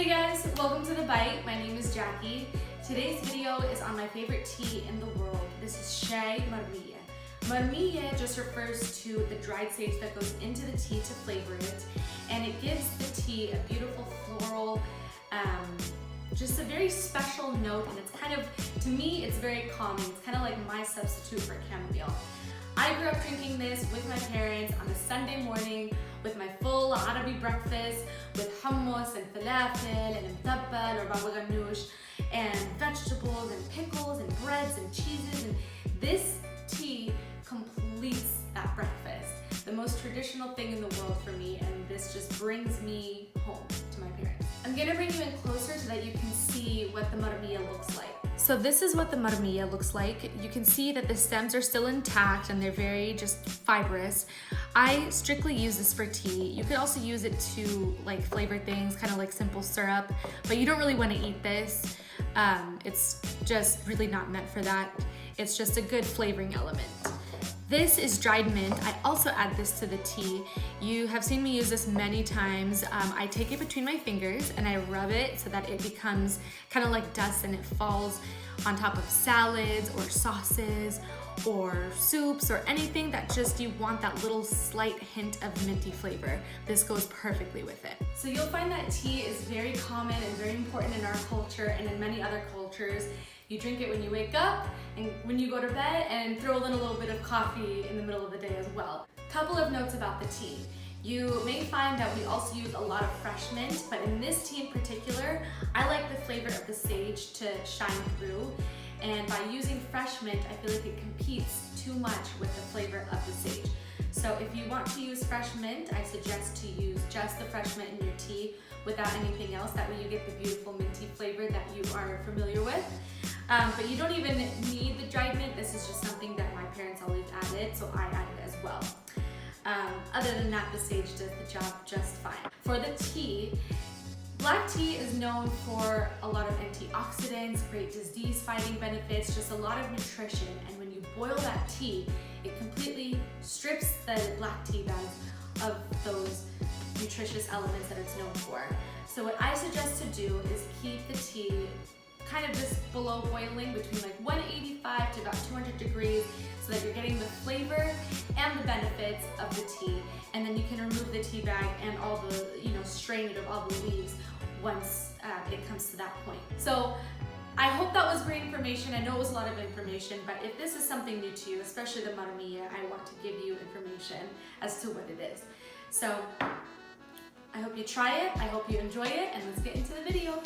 Hey guys, welcome to The Bite. My name is Jackie. Today's video is on my favorite tea in the world. This is Shai Marmieh. Marmية just refers to the dried sage that goes into the tea to flavor it, and it gives the tea a beautiful floral, just a very special note, and it's kind of, to me, it's very calming. It's kind of like my substitute for chamomile. I grew up drinking this with my parents on a Sunday morning with my full Arabi breakfast with hummus and falafel and mtabbal or baba ganoush and vegetables and pickles and breads and cheeses, and this tea completes that breakfast. The most traditional thing in the world for me, and this just brings me home to my parents. I'm gonna bring you in closer so that you can see what the marmiyeh looks like. So this is what the marmiyeh looks like. You can see that the stems are still intact and they're very just fibrous. I strictly use this for tea. You could also use it to like flavor things, kind of like simple syrup, but you don't really want to eat this. It's just really not meant for that. It's just a good flavoring element. This is dried mint. I also add this to the tea. You have seen me use this many times. I take it between my fingers and I rub it so that it becomes kind of like dust and it falls on top of salads or sauces or soups or anything that just you want that little slight hint of minty flavor. This goes perfectly with it. So you'll find that tea is very common and very important in our culture and in many other cultures. You drink it when you wake up and when you go to bed, and throw in a little bit of coffee in the middle of the day as well. Couple of notes about the tea. You may find that we also use a lot of fresh mint, but in this tea in particular, I like the flavor of the sage to shine through. And by using fresh mint, I feel like it competes too much with the flavor of the sage. So if you want to use fresh mint, I suggest to use just the fresh mint in your tea without anything else. That way you get the beautiful minty flavor that you are familiar with. But you don't even need the dried mint. This is just something that my parents always added, so I added as well. Other than that, the sage does the job just fine. For the tea, black tea is known for a lot of antioxidants, great disease-fighting benefits, just a lot of nutrition. And when you boil that tea, it completely strips the black tea bags of those nutritious elements that it's known for. So what I suggest to do is keep the tea kind of just below boiling, between like 185 to about 200 degrees, so that you're getting the flavor and the benefits of the tea. And then you can remove the tea bag and all the, strain it of all the leaves once it comes to that point. So I hope that was great information. I know it was a lot of information, but if this is something new to you, especially the marmiyeh, I want to give you information as to what it is. So I hope you try it, I hope you enjoy it, and let's get into the video.